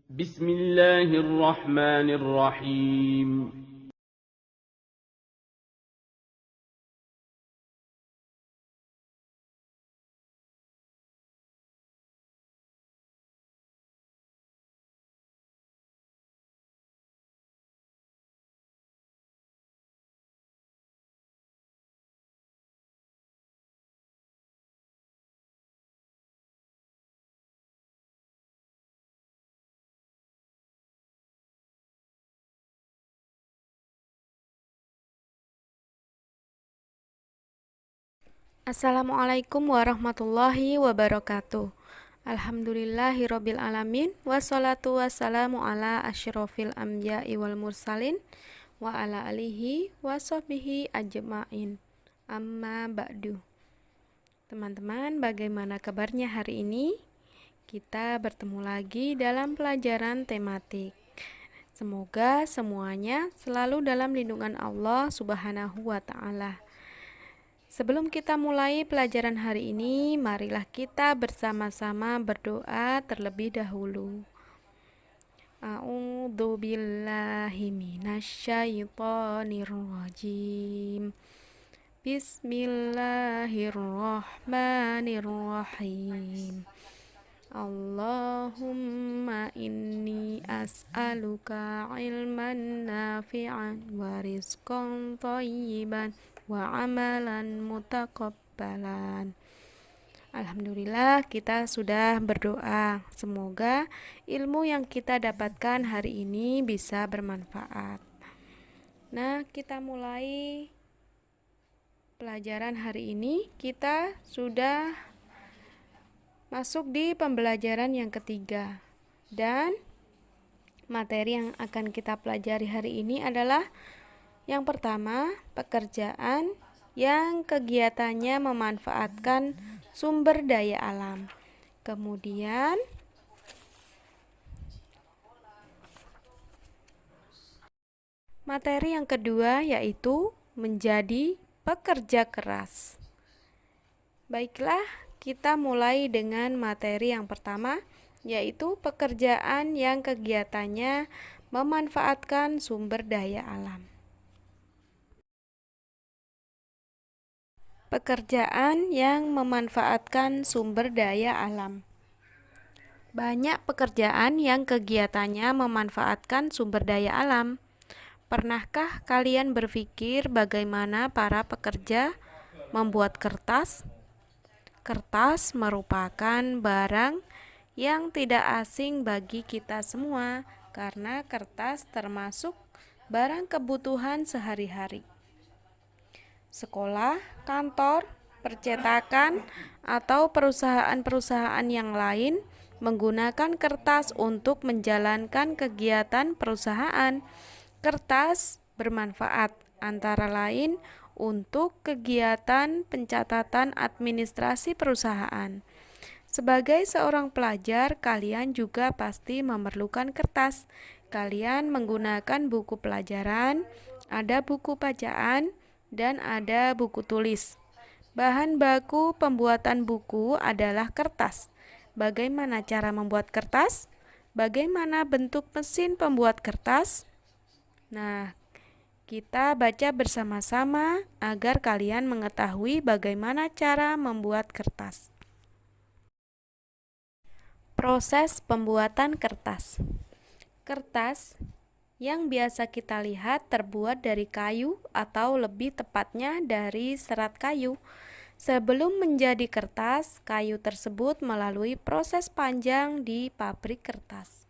بسم الله الرحمن الرحيم. Assalamualaikum warahmatullahi wabarakatuh. Alhamdulillahirabbil alamin wassalatu wassalamu ala asyrofil anbiya'i wal mursalin wa ala alihi washabbihi ajmain. Amma ba'du. Teman-teman, bagaimana kabarnya hari ini? Kita bertemu lagi dalam pelajaran tematik. Semoga semuanya selalu dalam lindungan Allah Subhanahu wa taala. Sebelum kita mulai pelajaran hari ini, marilah kita bersama-sama berdoa terlebih dahulu. A'udzu billahi minasyaitonir rajim. Bismillahirrahmanirrahim. Allahumma inni as'aluka ilman nafi'an wa rizqan thayyiban wa amalan mutaqabbalan. Alhamdulillah, kita sudah berdoa. Semoga ilmu yang kita dapatkan hari ini bisa bermanfaat. Nah, kita mulai pelajaran hari ini. Kita sudah masuk di pembelajaran yang ketiga. Dan materi yang akan kita pelajari hari ini adalah yang pertama, pekerjaan yang kegiatannya memanfaatkan sumber daya alam. Kemudian, materi yang kedua yaitu menjadi pekerja keras. Baiklah, kita mulai dengan materi yang pertama, yaitu pekerjaan yang kegiatannya memanfaatkan sumber daya alam. Pekerjaan yang memanfaatkan sumber daya alam. Banyak pekerjaan yang kegiatannya memanfaatkan sumber daya alam. Pernahkah kalian berpikir bagaimana para pekerja membuat kertas? Kertas merupakan barang yang tidak asing bagi kita semua karena kertas termasuk barang kebutuhan sehari-hari. Sekolah, kantor, percetakan, atau perusahaan-perusahaan yang lain menggunakan kertas untuk menjalankan kegiatan perusahaan. Kertas bermanfaat antara lain untuk kegiatan pencatatan administrasi perusahaan. Sebagai seorang pelajar, kalian juga pasti memerlukan kertas. Kalian menggunakan buku pelajaran, ada buku bacaan, dan ada buku tulis. Bahan baku pembuatan buku adalah kertas. Bagaimana cara membuat kertas? Bagaimana bentuk mesin pembuat kertas? Nah, kita baca bersama-sama agar kalian mengetahui bagaimana cara membuat kertas. Proses pembuatan kertas. Kertas yang biasa kita lihat terbuat dari kayu atau lebih tepatnya dari serat kayu. Sebelum menjadi kertas, kayu tersebut melalui proses panjang di pabrik kertas.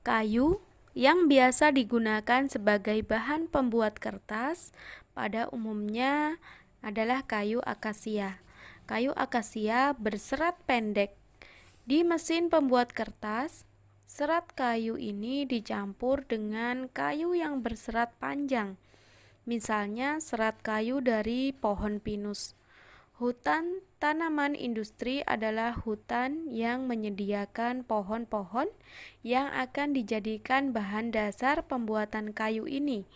Kayu yang biasa digunakan sebagai bahan pembuat kertas pada umumnya adalah kayu akasia. Kayu akasia berserat pendek. Di mesin pembuat kertas, serat kayu ini dicampur dengan kayu yang berserat panjang. Misalnya serat kayu dari pohon pinus. Hutan tanaman industri adalah hutan yang menyediakan pohon-pohon yang akan dijadikan bahan dasar pembuatan kayu ini.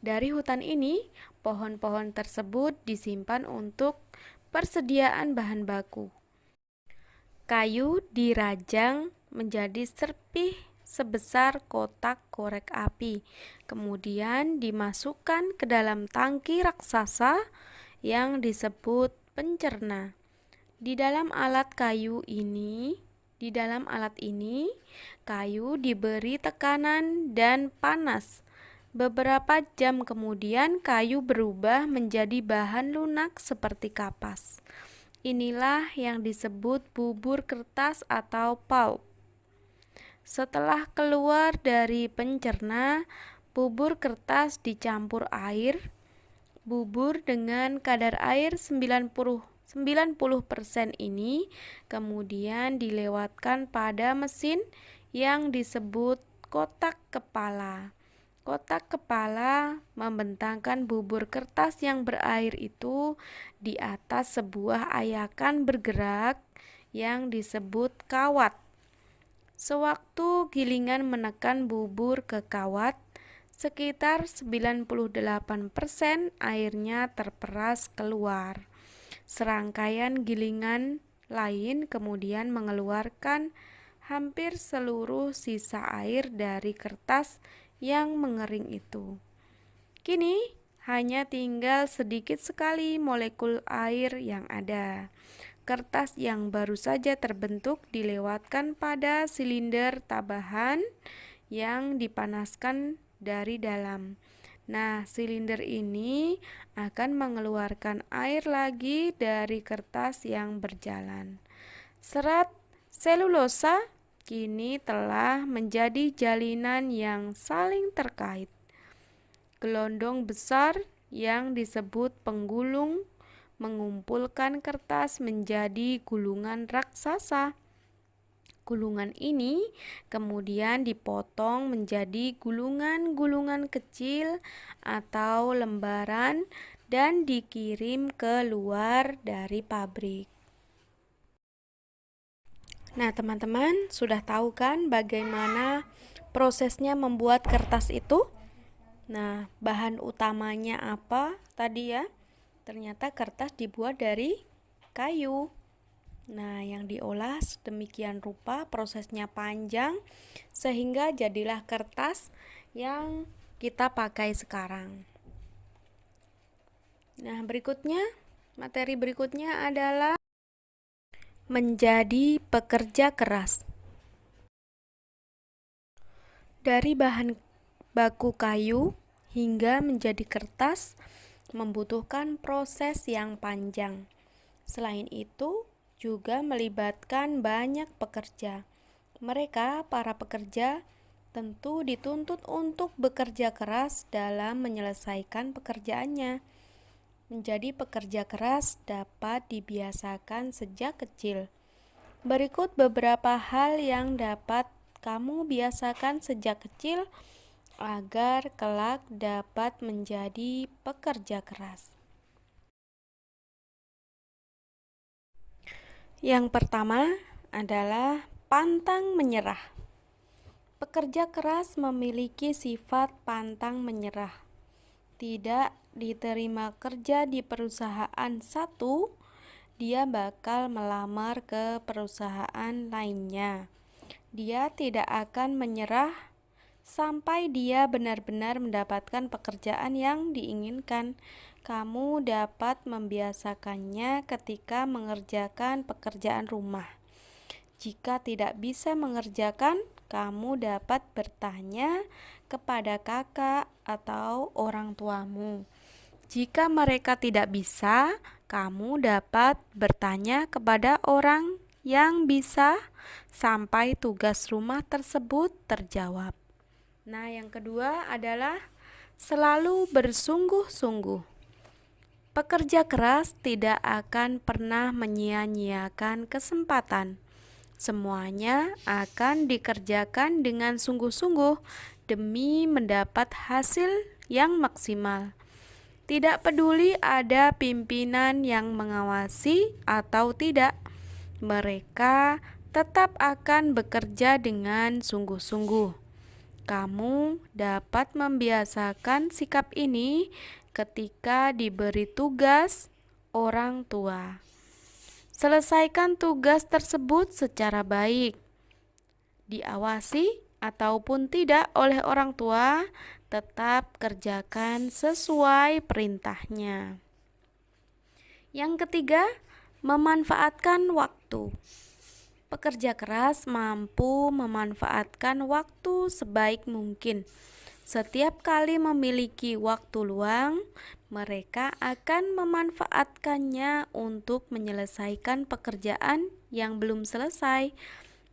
Dari hutan ini, pohon-pohon tersebut disimpan untuk persediaan bahan baku. Kayu dirajang menjadi serpih sebesar kotak korek api, kemudian dimasukkan ke dalam tangki raksasa yang disebut pencerna. Di dalam alat ini, kayu diberi tekanan dan panas. Beberapa jam kemudian, kayu berubah menjadi bahan lunak seperti kapas. Inilah yang disebut bubur kertas atau pulp. Setelah keluar dari pencerna, bubur kertas dicampur air. Bubur dengan kadar air 90% ini kemudian dilewatkan pada mesin yang disebut kotak kepala. Kotak kepala membentangkan bubur kertas yang berair itu di atas sebuah ayakan bergerak yang disebut kawat. Sewaktu gilingan menekan bubur ke kawat, sekitar 98% airnya terperas keluar. Serangkaian gilingan lain kemudian mengeluarkan hampir seluruh sisa air dari kertas yang mengering itu. Kini hanya tinggal sedikit sekali molekul air yang ada. Kertas yang baru saja terbentuk dilewatkan pada silinder tambahan yang dipanaskan dari dalam. Nah, silinder ini akan mengeluarkan air lagi dari kertas yang berjalan. Serat selulosa kini telah menjadi jalinan yang saling terkait. Gelondong besar yang disebut penggulung mengumpulkan kertas menjadi gulungan raksasa. Gulungan ini kemudian dipotong menjadi gulungan-gulungan kecil atau lembaran dan dikirim ke luar dari pabrik. Nah, teman-teman sudah tahu kan bagaimana prosesnya membuat kertas itu? Nah, bahan utamanya apa tadi ya? Ternyata kertas dibuat dari kayu. Nah, yang diolah sedemikian rupa, prosesnya panjang sehingga jadilah kertas yang kita pakai sekarang. Nah, materi berikutnya adalah menjadi pekerja keras. Dari bahan baku kayu hingga menjadi kertas membutuhkan proses yang panjang. Selain itu, juga melibatkan banyak pekerja. Mereka, para pekerja, tentu dituntut untuk bekerja keras dalam menyelesaikan pekerjaannya. Menjadi pekerja keras dapat dibiasakan sejak kecil. Berikut beberapa hal yang dapat kamu biasakan sejak kecil agar kelak dapat menjadi pekerja keras. Yang pertama adalah pantang menyerah. Pekerja keras memiliki sifat pantang menyerah. Tidak diterima kerja di perusahaan satu, dia bakal melamar ke perusahaan lainnya. Dia tidak akan menyerah sampai dia benar-benar mendapatkan pekerjaan yang diinginkan. Kamu dapat membiasakannya ketika mengerjakan pekerjaan rumah. Jika tidak bisa mengerjakan, kamu dapat bertanya kepada kakak atau orang tuamu. Jika mereka tidak bisa, kamu dapat bertanya kepada orang yang bisa sampai tugas rumah tersebut terjawab. Nah, yang kedua adalah selalu bersungguh-sungguh. Pekerja keras tidak akan pernah menyia-nyiakan kesempatan. Semuanya akan dikerjakan dengan sungguh-sungguh demi mendapat hasil yang maksimal. Tidak peduli ada pimpinan yang mengawasi atau tidak, mereka tetap akan bekerja dengan sungguh-sungguh. Kamu dapat membiasakan sikap ini ketika diberi tugas orang tua. Selesaikan tugas tersebut secara baik. Diawasi ataupun tidak oleh orang tua, tetap kerjakan sesuai perintahnya. Yang ketiga, memanfaatkan waktu. Pekerja keras mampu memanfaatkan waktu sebaik mungkin. Setiap kali memiliki waktu luang, mereka akan memanfaatkannya untuk menyelesaikan pekerjaan yang belum selesai.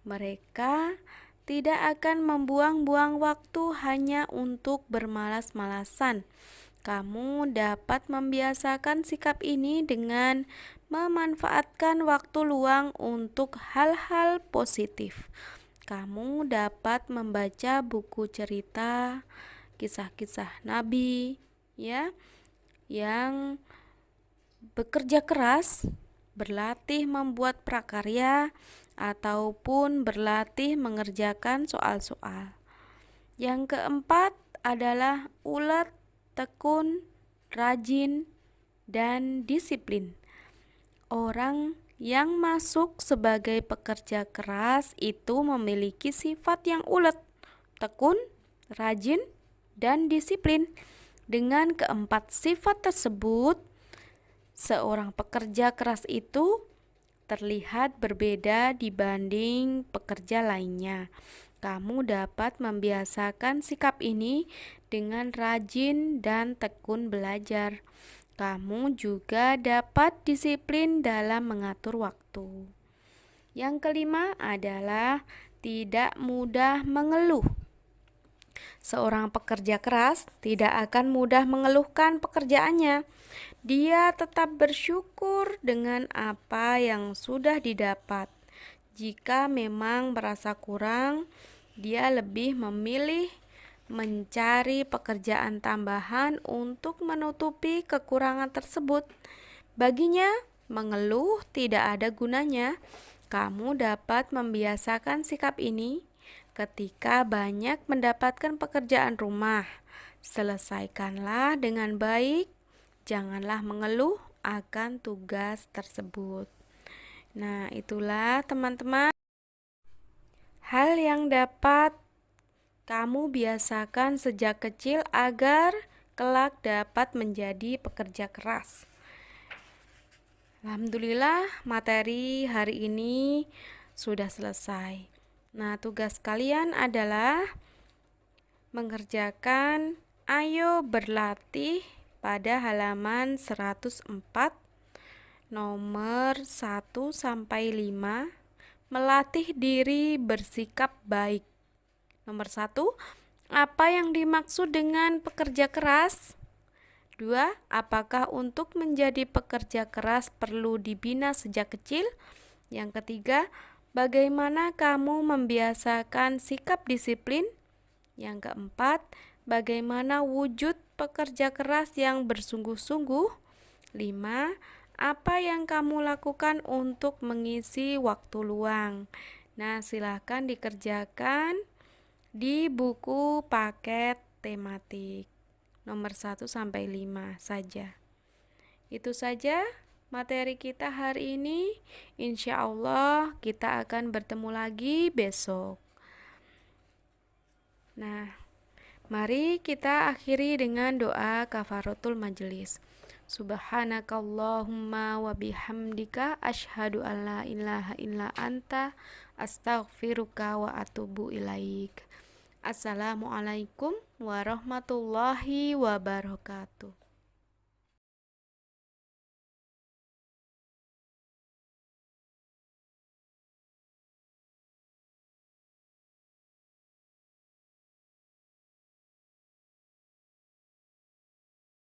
Mereka tidak akan membuang-buang waktu hanya untuk bermalas-malasan. Kamu dapat membiasakan sikap ini dengan memanfaatkan waktu luang untuk hal-hal positif. Kamu dapat membaca buku cerita, kisah-kisah Nabi, ya, yang bekerja keras, berlatih membuat prakarya, ataupun berlatih mengerjakan soal-soal. Yang keempat adalah ulet, tekun, rajin, dan disiplin. Orang yang masuk sebagai pekerja keras itu memiliki sifat yang ulet, tekun, rajin, dan disiplin. Dengan keempat sifat tersebut, seorang pekerja keras itu terlihat berbeda dibanding pekerja lainnya. Kamu dapat membiasakan sikap ini dengan rajin dan tekun belajar. Kamu juga dapat disiplin dalam mengatur waktu. Yang kelima adalah tidak mudah mengeluh. Seorang pekerja keras tidak akan mudah mengeluhkan pekerjaannya. Dia tetap bersyukur dengan apa yang sudah didapat. Jika memang merasa kurang, dia lebih memilih mencari pekerjaan tambahan untuk menutupi kekurangan tersebut. Baginya, mengeluh tidak ada gunanya. Kamu dapat membiasakan sikap ini ketika banyak mendapatkan pekerjaan rumah. Selesaikanlah dengan baik, janganlah mengeluh akan tugas tersebut. Nah, itulah teman-teman hal yang dapat kamu biasakan sejak kecil agar kelak dapat menjadi pekerja keras. Alhamdulillah, materi hari ini sudah selesai. Nah, tugas kalian adalah mengerjakan ayo berlatih pada halaman 104 nomor 1 sampai 5, melatih diri bersikap baik. Nomor 1, apa yang dimaksud dengan pekerja keras? 2, apakah untuk menjadi pekerja keras perlu dibina sejak kecil? Yang ketiga, bagaimana kamu membiasakan sikap disiplin? Yang keempat, bagaimana wujud pekerja keras yang bersungguh-sungguh? 5, apa yang kamu lakukan untuk mengisi waktu luang? Nah, silahkan dikerjakan di buku paket tematik nomor 1 sampai 5 saja. Itu saja materi kita hari ini. Insya Allah kita akan bertemu lagi besok. Nah, mari kita akhiri dengan doa kafaratul majelis. Subhanakallahumma wa bihamdika asyhadu an la ilaha illa anta astaghfiruka wa atubu ilaik. Assalamualaikum warahmatullahi wabarakatuh.